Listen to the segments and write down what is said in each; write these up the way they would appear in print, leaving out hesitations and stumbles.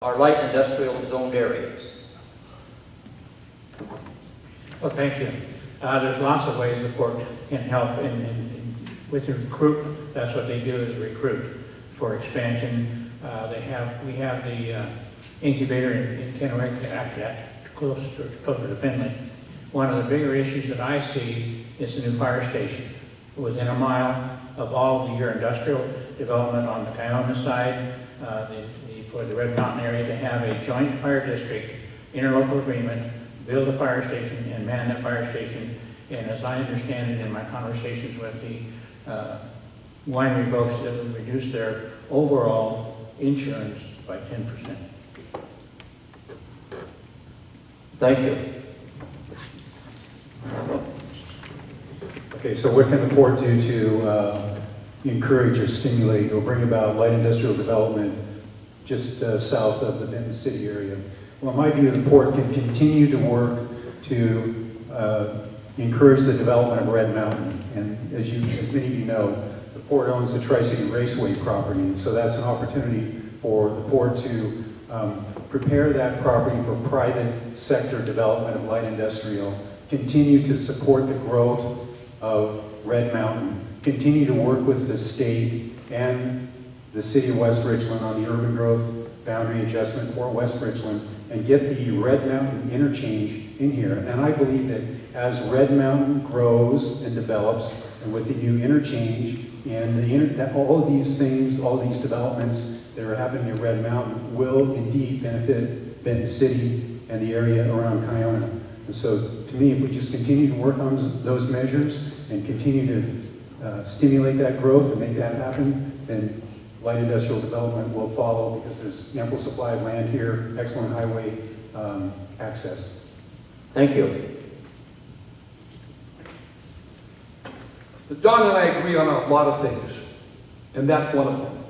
our light industrial zoned areas. Well, thank you. There's lots of ways the port can help with the recruitment. That's what they do, is recruit for expansion. We have the incubator in Kennewick, actually that's closer to Finley. One of the bigger issues that I see is the new fire station. Within a mile of all of your industrial development on the Kiona side, for the Red Mountain area to have a joint fire district interlocal agreement, build a fire station and man that fire station. And as I understand it in my conversations with the winery folks, it will reduce their overall insurance by 10%. Thank you. Okay, so what can the port do to encourage or stimulate or bring about light industrial development just south of the Benton City area? Well, in my view, the port can continue to work to encourage the development of Red Mountain. And as many of you know, the port owns the Tri-City Raceway property, and so that's an opportunity for the port to prepare that property for private sector development of light industrial, continue to support the growth of Red Mountain, continue to work with the state and the city of West Richland on the urban growth boundary adjustment for West Richland, and get the Red Mountain interchange in here. And I believe that as Red Mountain grows and develops, and with the new interchange and all of these things, all of these developments that are happening in Red Mountain will indeed benefit Benton City and the area around Kiona. And so to me, if we just continue to work on those measures and continue to stimulate that growth and make that happen, then light industrial development will follow, because there's ample supply of land here, excellent highway access. Thank you. John and I agree on a lot of things, and that's one of them.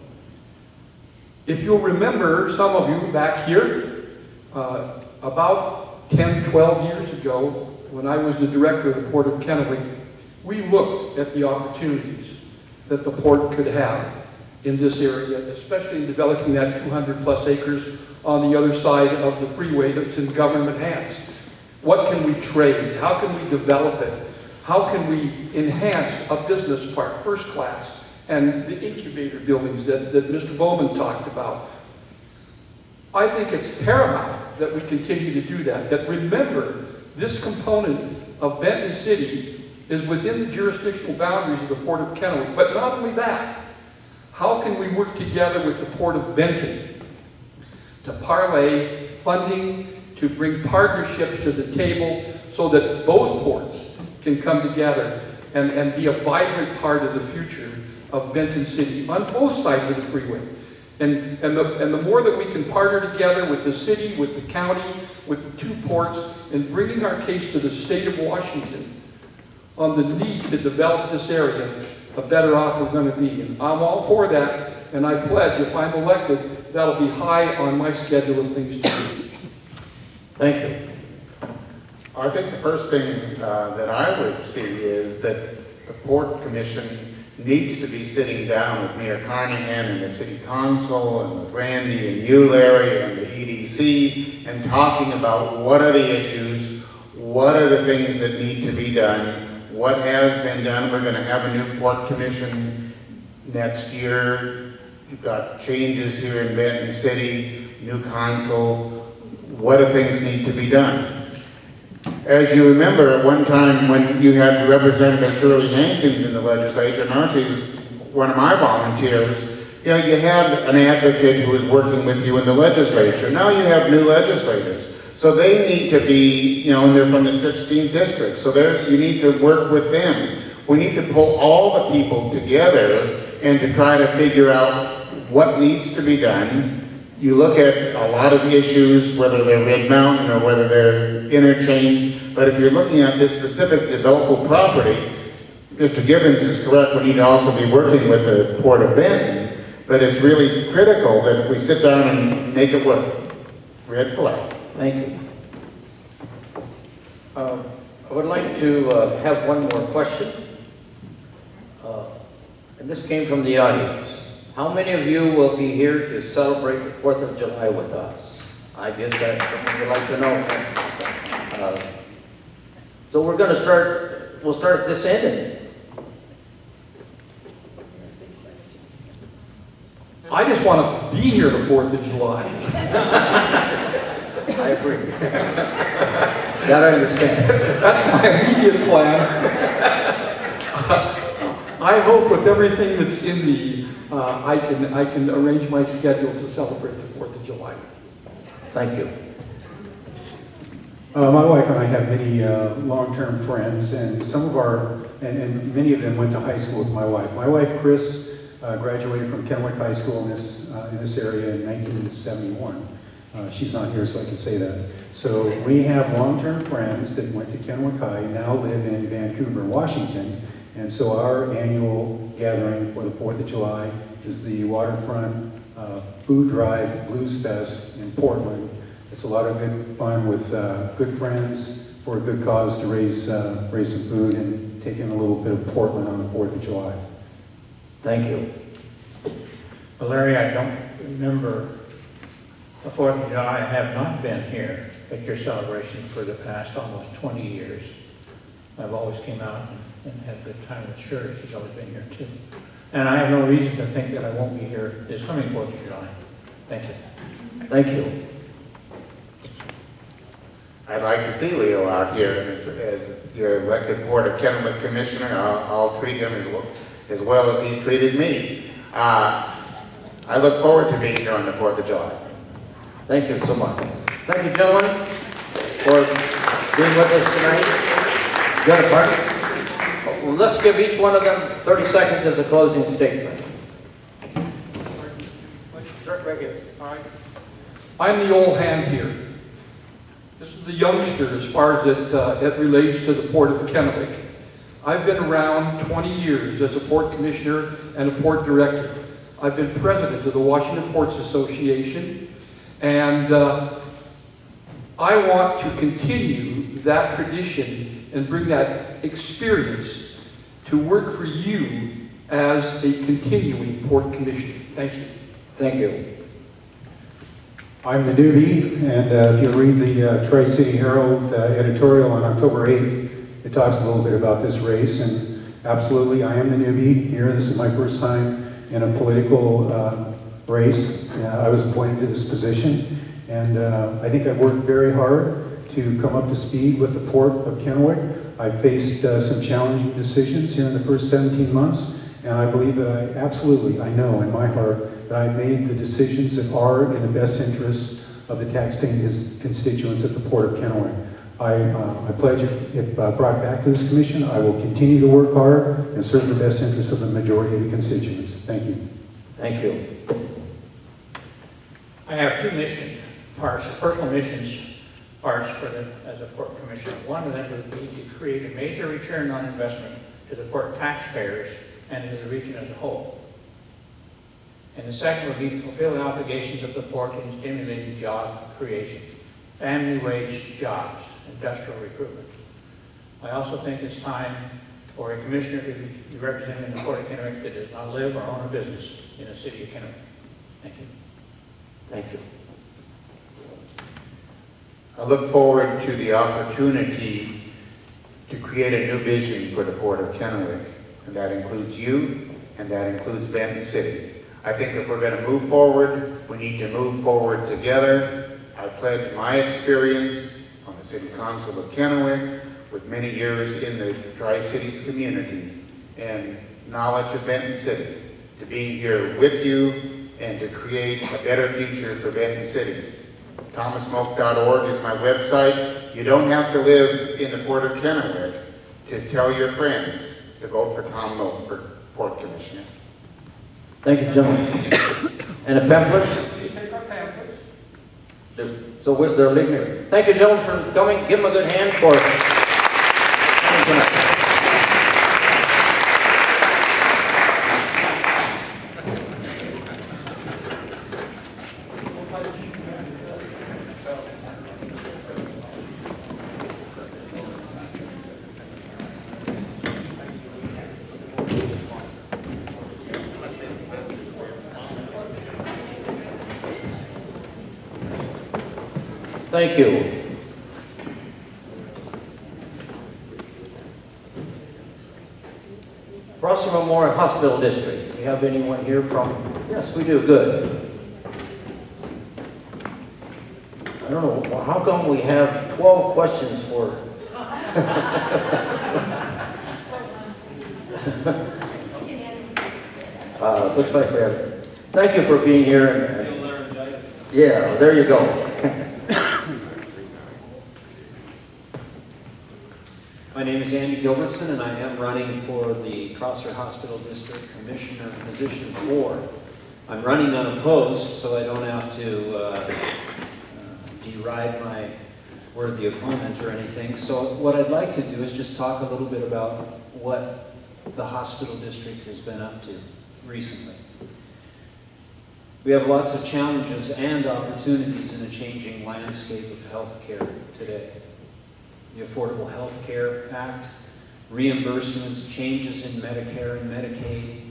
If you'll remember, some of you back here, about 10, 12 years ago, when I was the director of the Port of Kennewick, we looked at the opportunities that the port could have in this area, especially in developing that 200 plus acres on the other side of the freeway that's in government hands. What can we trade? How can we develop it? How can we enhance a business park, first class, and the incubator buildings that Mr. Bowman talked about? I think it's paramount that we continue to do that. That remember, this component of Benton City is within the jurisdictional boundaries of the Port of Kennewick. But not only that, how can we work together with the Port of Benton to parlay funding, to bring partnerships to the table so that both ports can come together and be a vibrant part of the future of Benton City on both sides of the freeway. And the more that we can partner together with the city, with the county, with the two ports, and bringing our case to the state of Washington on the need to develop this area, the better off we're going to be. And I'm all for that, and I pledge, if I'm elected, that'll be high on my schedule of things to do. Thank you. I think the first thing that I would see is that the Port Commission needs to be sitting down with Mayor Carnahan and the City Council and with Randy and you, Larry, and the EDC, and talking about what are the issues, what are the things that need to be done, what has been done. We're going to have a new Port Commission next year. You've got changes here in Benton City, new council. What do things need to be done? As you remember, at one time when you had Representative Shirley Hankins in the legislature, now she's one of my volunteers, you know, you had an advocate who was working with you in the legislature. Now you have new legislators. So they need to be, you know, and they're from the 16th district, so you need to work with them. We need to pull all the people together and to try to figure out what needs to be done. You look at a lot of issues, whether they're Red Mountain or whether they're interchange, but if you're looking at this specific developable property, Mr. Gibbons is correct, we need to also be working with the Port of Benton, but it's really critical that we sit down and make it work. Red flag. Thank you. I would like to have one more question. And this came from the audience. How many of you will be here to celebrate the 4th of July with us? I guess that's something we'd like to know. So we'll start at this end. I just want to be here the 4th of July. I agree. That I understand. That's my immediate plan. I hope with everything that's in me, I can arrange my schedule to celebrate the 4th of July. Thank you. My wife and I have many long-term friends, and and many of them went to high school with my wife. My wife, Chris, graduated from Kennewick High School in this area in 1971. She's not here, so I can say that. So we have long-term friends that went to Kennewick High, now live in Vancouver, Washington, and so our annual gathering for the 4th of July is the Waterfront Food Drive Blues Fest in Portland. It's a lot of good fun with good friends for a good cause to raise some food and take in a little bit of Portland on the 4th of July. Thank you. Well, Larry, I don't remember the 4th of July. I have not been here at your celebration for the past almost 20 years. I've always came out and had a good time with Shirley. She's always been here too. And I have no reason to think that I won't be here this coming 4th of July. Thank you. Thank you. I'd like to see Leo out here as your elected Board of Kennewick Commissioner. I'll treat him as well as he's treated me. I look forward to being here on the 4th of July. Thank you so much. Thank you, gentlemen, for being with us tonight. Got a party? Well, let's give each one of them 30 seconds as a closing statement. Start right here. All right. I'm the old hand here. This is the youngster as far as it relates to the Port of Kennewick. I've been around 20 years as a port commissioner and a port director. I've been president of the Washington Ports Association, and I want to continue that tradition and bring that experience to work for you as a continuing port commissioner. Thank you. Thank you. I'm the newbie, and if you read the Tri-City Herald editorial on October 8th, it talks a little bit about this race, and absolutely, I am the newbie here. This is my first time in a political race. I was appointed to this position, and I think I've worked very hard to come up to speed with the Port of Kennewick. I've faced some challenging decisions here in the first 17 months, and I believe that I know in my heart that I made the decisions that are in the best interest of the taxpaying constituents at the Port of Kennewick. I pledge if brought back to this commission, I will continue to work hard and serve the best interests of the majority of the constituents. Thank you. Thank you. I have two personal missions parts as a port commissioner. One of them would be to create a major return on investment to the port taxpayers and to the region as a whole. And the second would be to fulfill the obligations of the port in stimulating job creation, family wage jobs, industrial recruitment. I also think it's time for a commissioner to be representing the Port of Kennewick that does not live or own a business in the city of Kennewick. Thank you. Thank you. I look forward to the opportunity to create a new vision for the Port of Kennewick, and that includes you, and that includes Benton City. I think if we're going to move forward, we need to move forward together. I pledge my experience on the City Council of Kennewick, with many years in the Tri-Cities community, and knowledge of Benton City, to be here with you and to create a better future for Benton City. ThomasMoak.org is my website. You don't have to live in the Port of Kennewick to tell your friends to vote for Tom Moak for Port Commissioner. Thank you, gentlemen. And the pamphlets? Please take our pamphlets. So they're leaving here. Thank you, gentlemen, for coming. Give them a good hand for coming tonight. Thank you. Prosser Memorial Hospital District. Do you have anyone here from? Yes, we do. Good. I don't know, well, how come we have 12 questions for? Looks like we have. Thank you for being here. Yeah, there you go. My name is Andy Gilbertson, and I am running for the Prosser Hospital District Commissioner position 4. I'm running unopposed, so I don't have to deride my worthy opponent or anything. So what I'd like to do is just talk a little bit about what the hospital district has been up to recently. We have lots of challenges and opportunities in a changing landscape of healthcare today. The Affordable Health Care Act, reimbursements, changes in Medicare and Medicaid.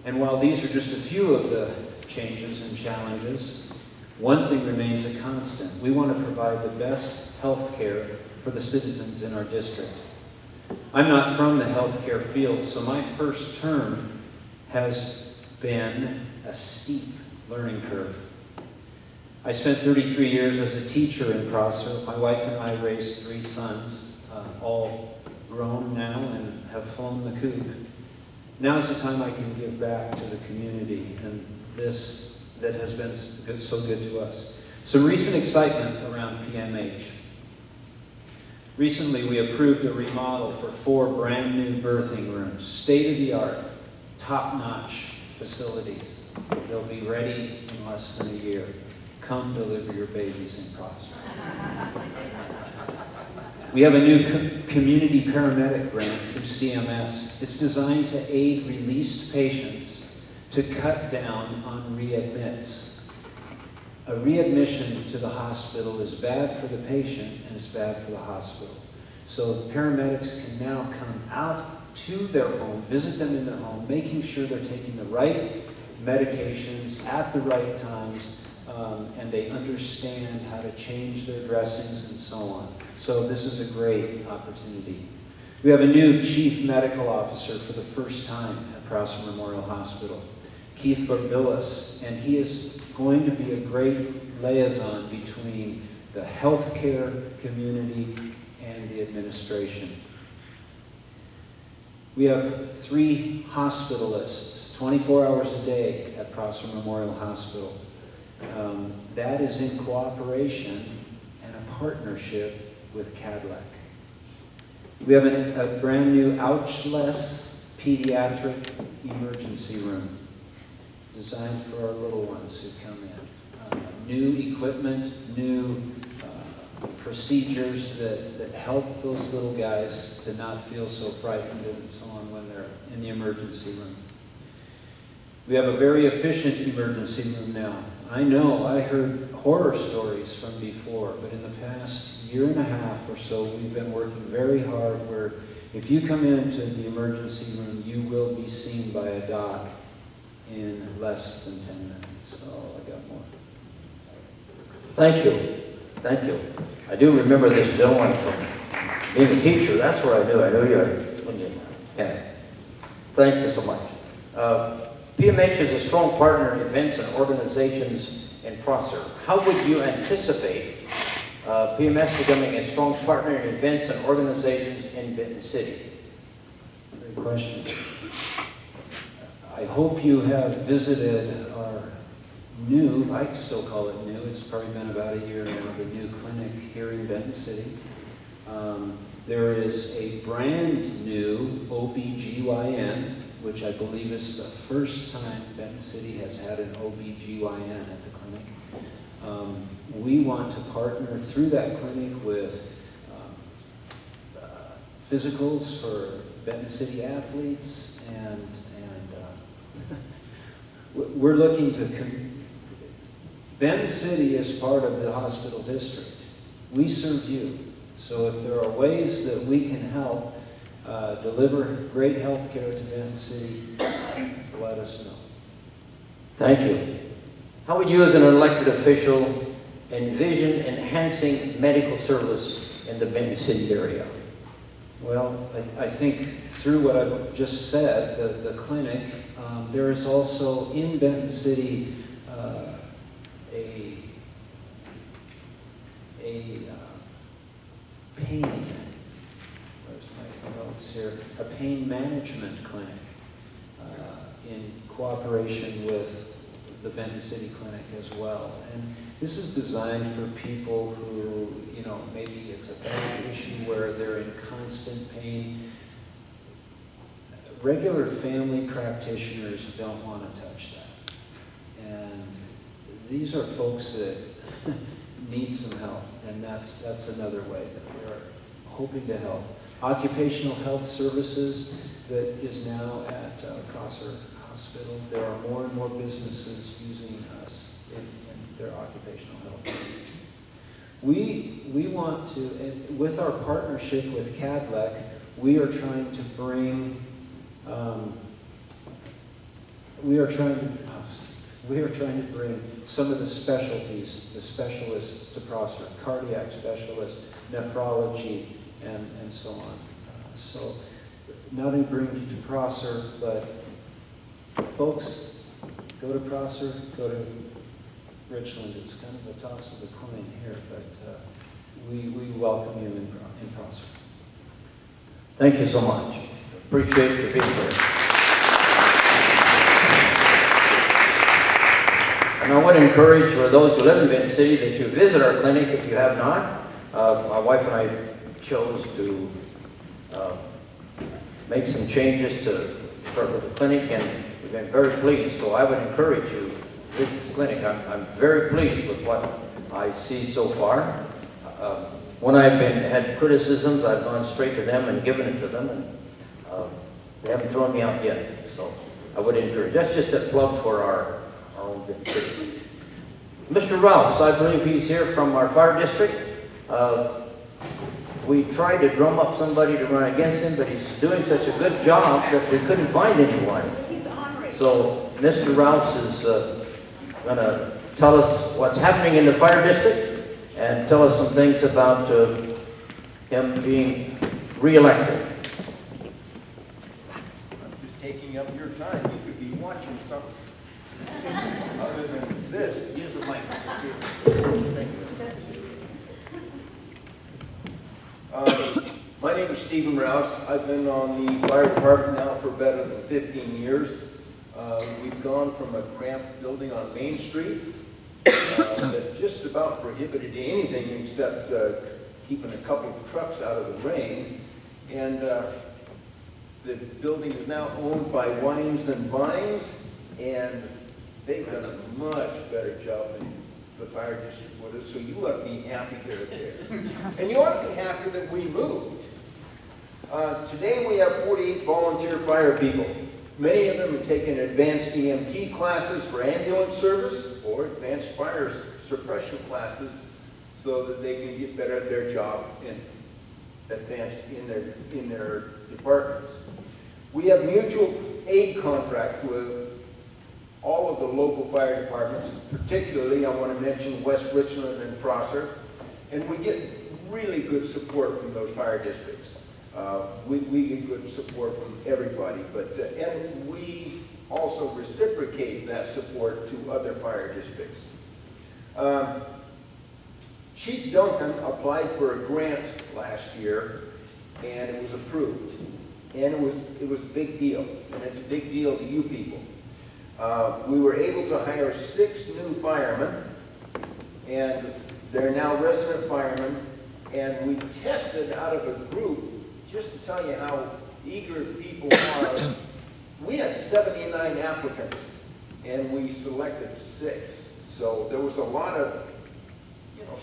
And while these are just a few of the changes and challenges, one thing remains a constant. We want to provide the best health care for the citizens in our district. I'm not from the healthcare field, so my first term has been a steep learning curve. I spent 33 years as a teacher in Prosser. My wife and I raised 3 sons, all grown now and have flown the coop. Now's the time I can give back to the community and this that has been so good to us. Some recent excitement around PMH. Recently, we approved a remodel for 4 brand new birthing rooms, state-of-the-art, top-notch facilities. They'll be ready in less than a year. Come deliver your babies in Prosser. We have a new community paramedic grant through CMS. It's designed to aid released patients to cut down on readmits. A readmission to the hospital is bad for the patient and it's bad for the hospital. So paramedics can now come out to their home, visit them in their home, making sure they're taking the right medications at the right times, and they understand how to change their dressings and so on. So this is a great opportunity. We have a new chief medical officer for the first time at Prosser Memorial Hospital, Keith Barvillas, and he is going to be a great liaison between the healthcare community and the administration. We have 3 hospitalists, 24 hours a day at Prosser Memorial Hospital. That is in cooperation and a partnership with Cadillac. We have a brand new ouchless pediatric emergency room designed for our little ones who come in. New equipment, new procedures that help those little guys to not feel so frightened and so on when they're in the emergency room. We have a very efficient emergency room now. I know, I heard horror stories from before, but in the past year and a half or so, we've been working very hard where if you come into the emergency room, you will be seen by a doc in less than 10 minutes. So I got more. Thank you. Thank you. I do remember this gentleman from being a teacher. That's where I knew you when you had. Thank you so much. PMH is a strong partner in events and organizations in Prosser. How would you anticipate PMS becoming a strong partner in events and organizations in Benton City? Great question. I hope you have visited our new, I still call it new, it's probably been about a year now, the new clinic here in Benton City. There is a brand new OBGYN, which I believe is the first time Benton City has had an OBGYN at the clinic. We want to partner through that clinic with physicals for Benton City athletes, and we're looking to, Benton City is part of the hospital district. We serve you. So if there are ways that we can help deliver great health care to Benton City, let us know. Thank you. How would you as an elected official envision enhancing medical service in the Benton City area? Well, I think through what I've just said, the clinic, there is also in Benton City pain, where's my notes here, a pain management clinic in cooperation with the Benton City Clinic as well. And this is designed for people who, you know, maybe it's a back issue where they're in constant pain. Regular family practitioners don't want to touch that. And these are folks that need some help, and that's another way that we're hoping to help. Occupational health services that is now at Prosser Hospital. There are more and more businesses using us in their occupational health needs. We want to, and with our partnership with CADLEC, we are trying to bring some of the specialties, the specialists to Prosser, cardiac specialists, nephrology, and so on. So not only bring you to Prosser, but folks, go to Prosser, go to Richland. It's kind of a toss of the coin here, but we welcome you in Prosser. Thank you so much. Appreciate you being here. And I want to encourage for those who live in Benton City that you visit our clinic if you have not. My wife and I chose to make some changes for the clinic, and we've been very pleased. So I would encourage you to visit the clinic. I'm very pleased with what I see so far. When I've had criticisms, I've gone straight to them and given it to them, and they haven't thrown me out yet. So I would encourage. That's just a plug for our own city. Mr. Rouse, I believe he's here from our fire district. We tried to drum up somebody to run against him, but he's doing such a good job that we couldn't find anyone. So Mr. Rouse is going to tell us what's happening in the fire district and tell us some things about him being re-elected. I'm just taking up your time. You could be watching something other than this. Use the mic. Thank you. My name is Stephen Rouse. I've been on the fire department now for better than 15 years. We've gone from a cramped building on Main Street that just about prohibited anything except keeping a couple of trucks out of the rain. And the building is now owned by Wines and Vines, and they've done a much better job than the fire district would have, so you ought to be happy they're there. And you ought to be happy that we moved. Today we have 48 volunteer fire people. Many of them have taken advanced EMT classes for ambulance service or advanced fire suppression classes so that they can get better at their job and advance in their departments. We have mutual aid contracts with all of the local fire departments. Particularly, I want to mention West Richland and Prosser, and we get really good support from those fire districts. We get good support from everybody, but and we also reciprocate that support to other fire districts. Chief Duncan applied for a grant last year, and it was approved. And it was a big deal, and it's a big deal to you people. We were able to hire 6 new firemen, and they're now resident firemen, and we tested out of a group, just to tell you how eager people are. We had 79 applicants, and we selected 6. So there was a lot of,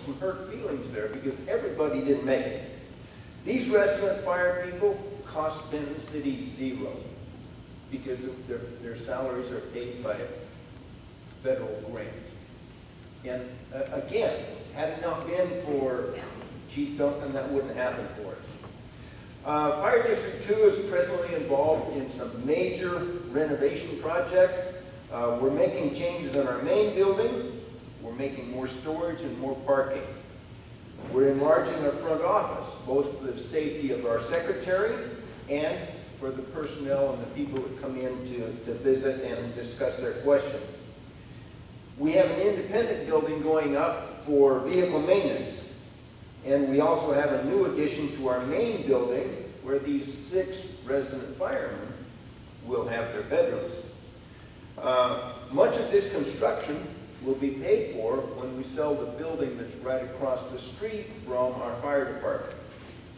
some hurt feelings there because everybody didn't make it. These resident fire people cost Benton City $0 because of their salaries are paid by a federal grant. And again, had it not been for Chief Duncan, that wouldn't happen for us. Fire District 2 is presently involved in some major renovation projects. We're making changes in our main building, We're making more storage and more parking. We're enlarging our front office, both for the safety of our secretary and for the personnel and the people that come in to visit and discuss their questions. We have an independent building going up for vehicle maintenance. And we also have a new addition to our main building where these 6 resident firemen will have their bedrooms. Much of this construction will be paid for when we sell the building that's right across the street from our fire department.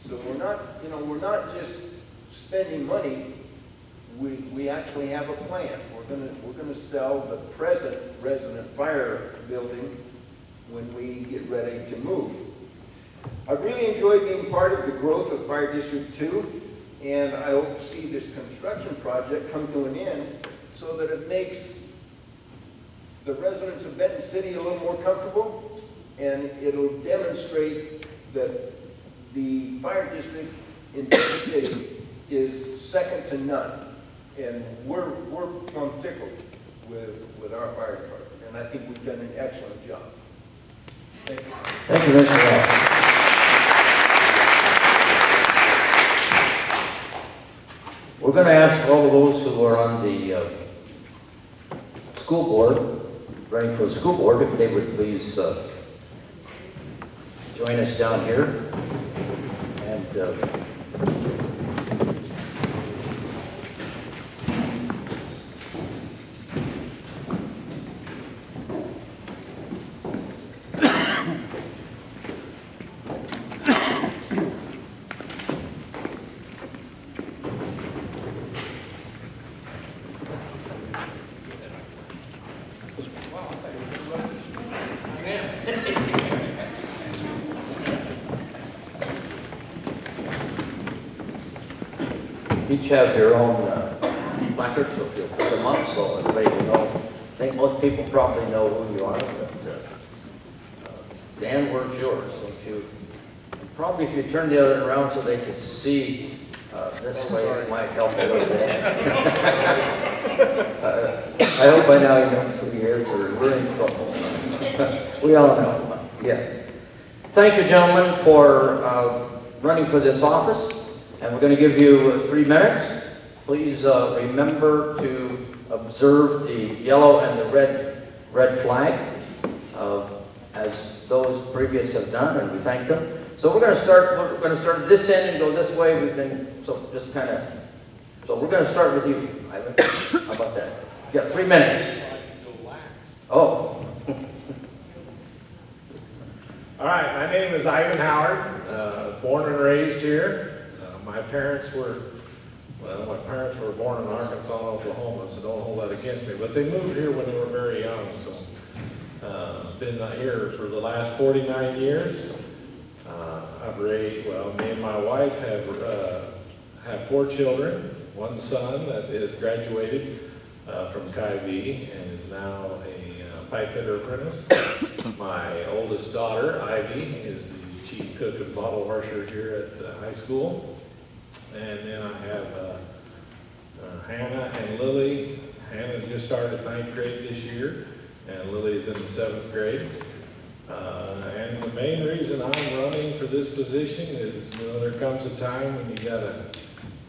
So we're not just spending money. We actually have a plan. We're gonna sell the present resident fire building when we get ready to move. I've really enjoyed being part of the growth of Fire District 2, and I hope to see this construction project come to an end so that it makes the residents of Benton City a little more comfortable, and it'll demonstrate that the fire district in Benton City is second to none. And we're plumb tickled with our fire department, and I think we've done an excellent job. Thank you. Thank you, Mr. Rouse. We're going to ask all of those who are on the school board, running for the school board, if they would please join us down here. And each have your own placards, so if you'll put them up so everybody will know. I think most people probably know who you are, but Dan, where's yours? Don't you? Probably if you turn the other around so they could see this way, it might help a little bit. I hope by now you know who he is, or we're in trouble. We all know. Yes. Thank you, gentlemen, for running for this office. And we're going to give you 3 minutes. Please remember to observe the yellow and the red flag, as those previous have done, and we thank them. So we're going to start. We're going to start at this end and go this way. We've been so just kind of. So we're going to start with you, Ivan. How about that? You got 3 minutes. Oh. All right. My name is Ivan Howard. Born and raised here. My parents were born in Arkansas and Oklahoma, so don't hold that against me. But they moved here when they were very young, so been here for the last 49 years. I've raised, me and my wife have 4 children. One son that is graduated from Ky-V and is now a pipe fitter apprentice. My oldest daughter, Ivy, is the chief cook and bottle washer here at the high school. And then I have Hannah and Lily. Hannah just started 9th grade this year, and Lily is in the 7th grade. And the main reason I'm running for this position is, there comes a time when you gotta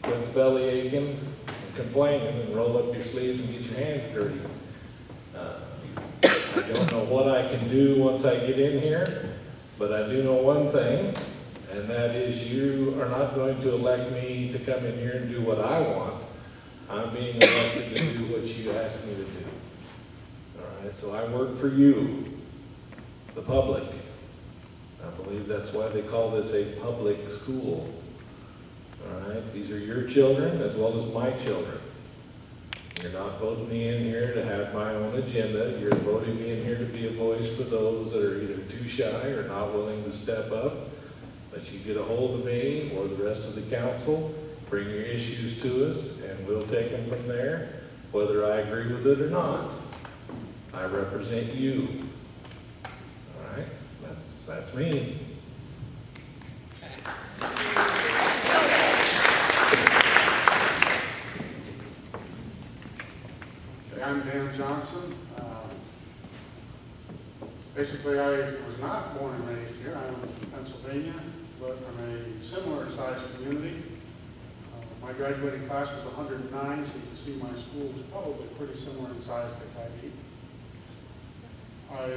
quit the belly aching and complaining and roll up your sleeves and get your hands dirty. I don't know what I can do once I get in here, but I do know one thing. And that is, you are not going to elect me to come in here and do what I want. I'm being elected to do what you asked me to do. All right, so I work for you, the public. I believe that's why they call this a public school. All right, these are your children as well as my children. You're not voting me in here to have my own agenda. You're voting me in here to be a voice for those that are either too shy or not willing to step up. But you get a hold of me or the rest of the council, bring your issues to us, and we'll take them from there, whether I agree with it or not. I represent you. All right? That's me. I'm Dan Johnson. Basically, I was not born and raised here. I'm from Pennsylvania, but from a similar sized community. My graduating class was 109, so you can see my school was probably pretty similar in size to Kylie. I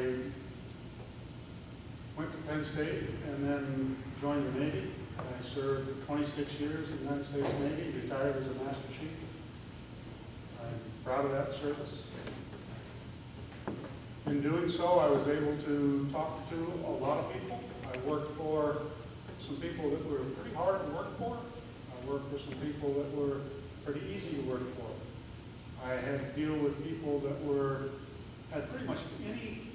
went to Penn State and then joined the Navy. I served 26 years in the United States Navy, retired as a Master Chief. I'm proud of that service. In doing so, I was able to talk to a lot of people. I worked for some people that were pretty hard to work for. I worked for some people that were pretty easy to work for. I had to deal with people that had pretty much any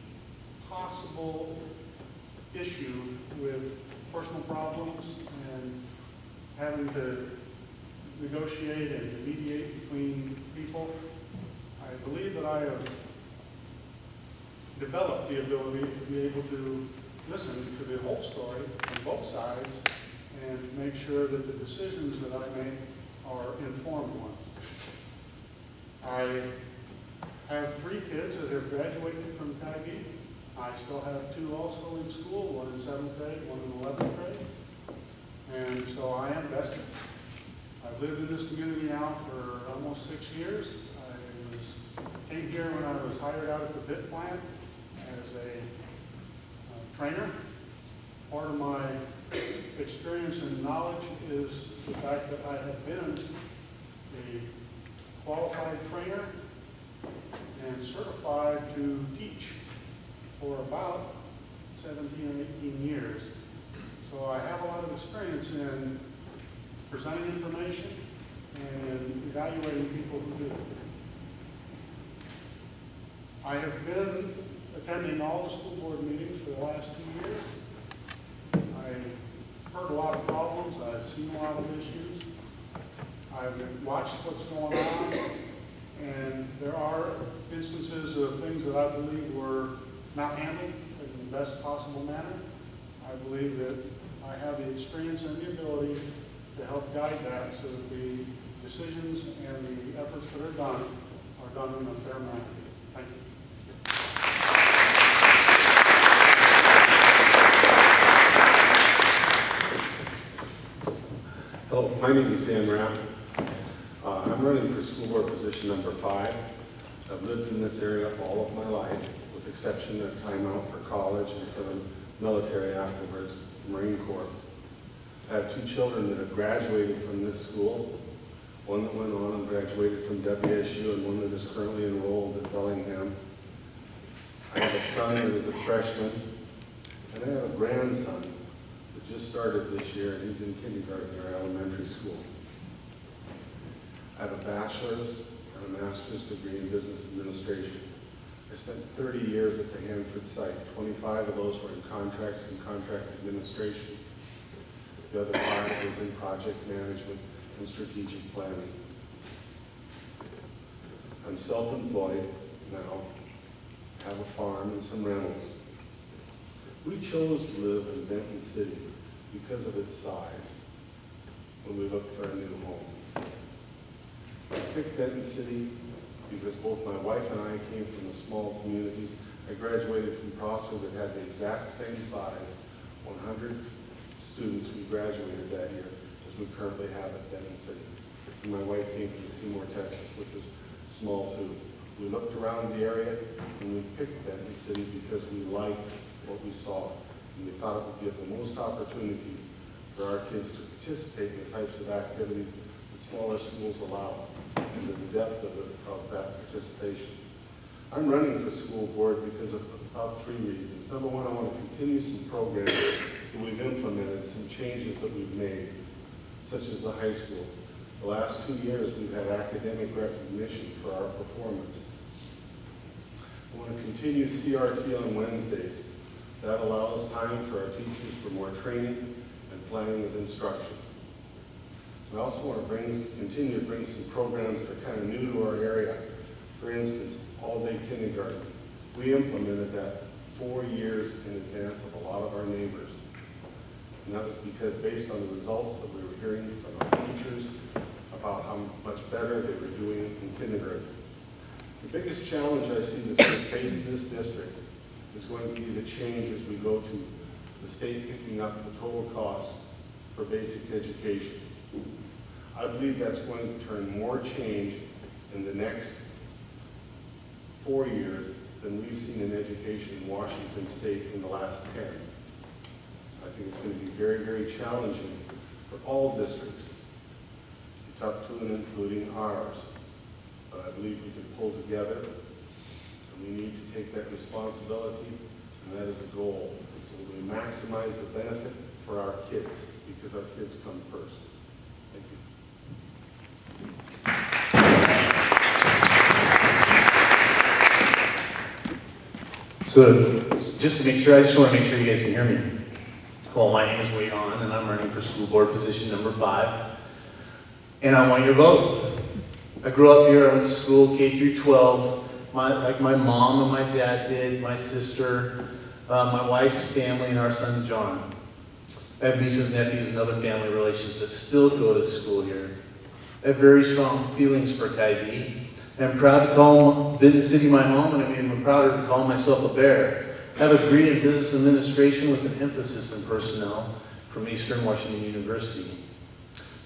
possible issue with personal problems and having to negotiate and mediate between people. I believe that I have developed the ability to be able to listen to the whole story from both sides and to make sure that the decisions that I make are informed ones. I have 3 kids that have graduated from Kylie. I still have 2 also in school, one in 7th grade, one in 11th grade. And so I am vested. I've lived in this community now for almost 6 years. I came here when I was hired out at the VIT plant as a trainer. Part of my experience and knowledge is the fact that I have been a qualified trainer and certified to teach for about 17 or 18 years. So I have a lot of experience in presenting information and evaluating people who do it. I have been attending all the school board meetings for the last 2 years. I've heard a lot of problems. I've seen a lot of issues. I've watched what's going on, and there are instances of things that I believe were not handled in the best possible manner. I believe that I have the experience and the ability to help guide that so that the decisions and the efforts that are done in a fair manner. Thank you. Hello, my name is Dan Raap. I'm running for school board position number 5. I've lived in this area all of my life, with exception of time out for college and for the military afterwards, Marine Corps. I have 2 children that have graduated from this school, one that went on and graduated from WSU and one that is currently enrolled at Bellingham. I have a son that is a freshman, and I have a grandson that just started this year, and he's in kindergarten or elementary school. I have a bachelor's and a master's degree in business administration. I spent 30 years at the Hanford site. 25 of those were in contracts and contract administration. The other 5 was in project management and strategic planning. I'm self-employed now, have a farm and some rentals. We chose to live in Benton City because of its size when we looked for a new home. I picked Benton City because both my wife and I came from the small communities. I graduated from Prosser that had the exact same size, 100 students we graduated that year as we currently have at Benton City. And my wife came from Seymour, Texas, which is small too. We looked around the area and we picked Benton City because we liked what we saw. And we thought it would give the most opportunity for our kids to participate in the types of activities that smaller schools allow and the depth of that participation. I'm running for school board because of about 3 reasons. Number one, I want to continue some programs that we've implemented, some changes that we've made, such as the high school. The last 2 years, we've had academic recognition for our performance. I want to continue CRT on Wednesdays. That allows time for our teachers for more training and planning of instruction. We also want to continue to bring some programs that are kind of new to our area. For instance, all-day kindergarten. We implemented that 4 years in advance of a lot of our neighbors. And that was because based on the results that we were hearing from our teachers about how much better they were doing in kindergarten. The biggest challenge I see that's going to face this district is going to be the change as we go to the state picking up the total cost for basic education. I believe that's going to turn more change in the next 4 years than we've seen in education in Washington State in the last 10. I think it's going to be very, very challenging for all districts to talk to, and including ours. But I believe we can pull together, and we need to take that responsibility, and that is a goal. So we maximize the benefit for our kids, because our kids come first. Thank you. So, just to make sure, I just want to make sure you guys can hear me. Well, my name is Haun, and I'm running for school board position number 5. And I want your vote. I grew up here, I went to school K through 12, like my mom and my dad did, my sister, my wife's family, and our son John. I have nieces, nephews, and other family relations that still go to school here. I have very strong feelings for Kaidi. I'm proud to call Benton City my home, and I'm even prouder to call myself a bear. I have a degree in business administration with an emphasis in personnel from Eastern Washington University.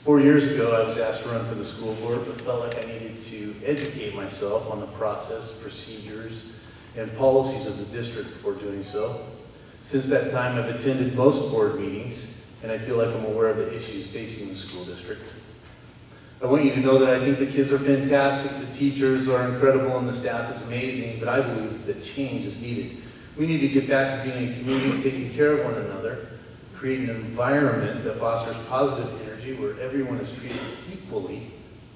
4 years ago, I was asked to run for the school board, but felt like I needed to educate myself on the process, procedures, and policies of the district before doing so. Since that time, I've attended most board meetings, and I feel like I'm aware of the issues facing the school district. I want you to know that I think the kids are fantastic, the teachers are incredible, and the staff is amazing, but I believe that change is needed. We need to get back to being a community, taking care of one another, create an environment that fosters positive energy where everyone is treated equally,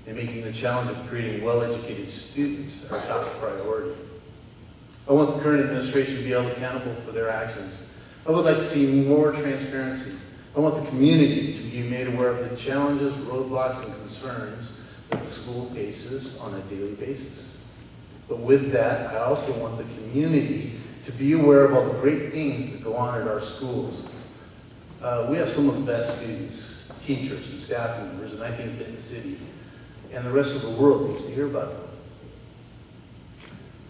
and making the challenge of creating well-educated students our top priority. I want the current administration to be held accountable for their actions. I would like to see more transparency. I want the community to be made aware of the challenges, roadblocks, and concerns that the school faces on a daily basis. But with that, I also want the community to be aware of all the great things that go on at our schools. We have some of the best students, teachers, and staff members, and I think Benton City and the rest of the world needs to hear about them.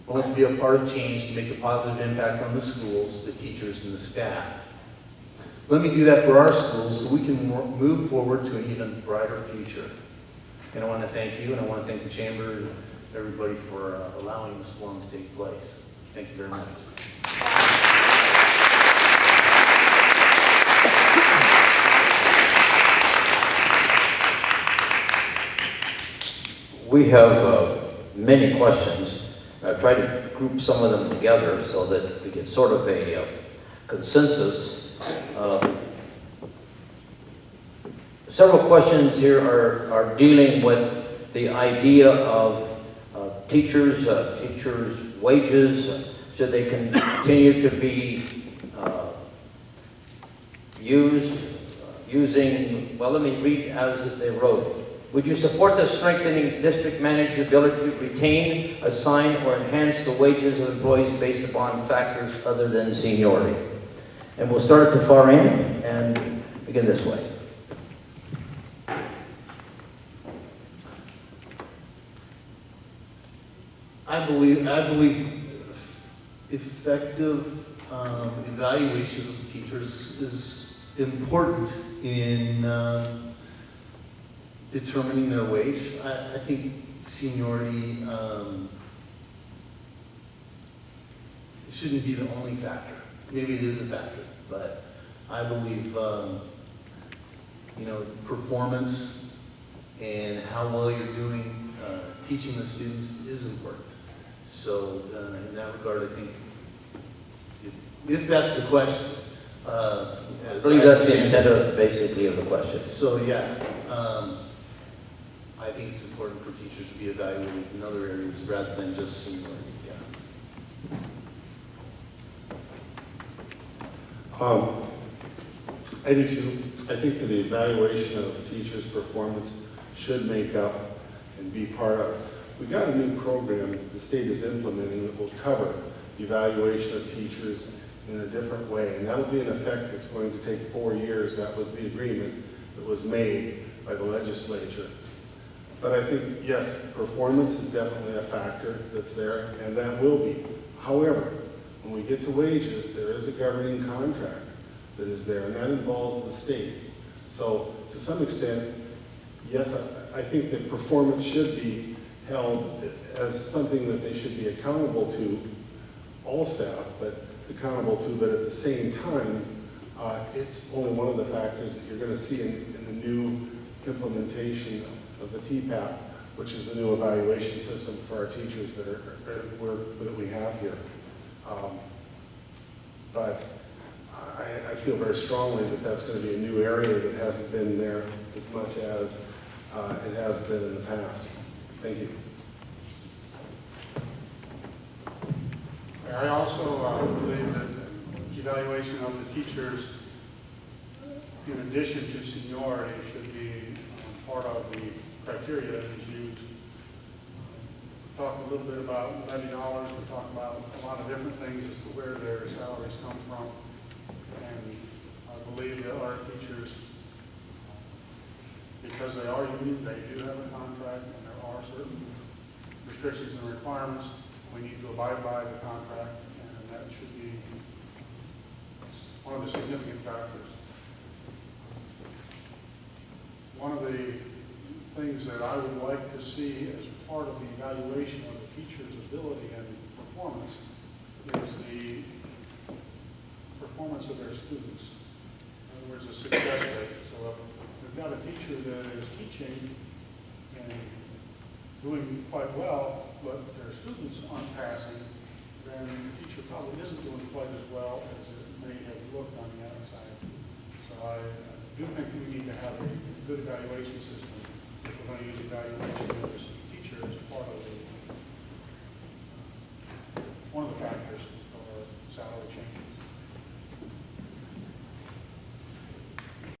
I want to be a part of change to make a positive impact on the schools, the teachers, and the staff. Let me do that for our schools so we can move forward to an even brighter future. And I want to thank you, and I want to thank the Chamber and everybody for allowing this forum to take place. Thank you very much. We have many questions. I've tried to group some of them together so that we get sort of a consensus. Several questions here are dealing with the idea of teachers' wages. Should they continue to be using, well, let me read as they wrote. Would you support the strengthening district manager's ability to retain, assign, or enhance the wages of employees based upon factors other than seniority? And we'll start at the far end and begin this way. I believe effective evaluation of the teachers is important in determining their wage. I think seniority shouldn't be the only factor. Maybe it is a factor, but I believe performance and how well you're doing teaching the students is important. So in that regard, I think if that's the question, I believe that's the intent basically of the question. So yeah, I think it's important for teachers to be evaluated in other areas rather than just seniority. Yeah. I do too. I think that the evaluation of teachers' performance should make up and be part of. We got a new program that the state is implementing that will cover evaluation of teachers in a different way, and that will be in effect. It's going to take 4 years. That was the agreement that was made by the legislature. But I think, yes, performance is definitely a factor that's there, and that will be. However, When we get to wages, there is a governing contract that is there, and that involves the state. So to some extent, yes, I think that performance should be held as something that they should be accountable to, all staff, but accountable to, but at the same time, it's only one of the factors that you're going to see in the new implementation of the TPAP, which is the new evaluation system for our teachers that we have here. But I feel very strongly that that's going to be a new area that hasn't been there as much as it has been in the past. Thank you. I also believe that evaluation of the teachers, in addition to seniority, should be part of the criteria that is used. We talked a little bit about levy dollars. We talked about a lot of different things as to where their salaries come from. And I believe that our teachers, because they are union, they do have a contract, and there are certain restrictions and requirements. We need to abide by the contract, and that should be one of the significant factors. One of the things that I would like to see as part of the evaluation of the teacher's ability and performance is the performance of their students. In other words, a success rate. So if we've got a teacher that is teaching and doing quite well, but their students aren't passing, then the teacher probably isn't doing quite as well as it may have looked on the outside. So I do think we need to have a good evaluation system if we're going to use evaluation of the teacher as part of the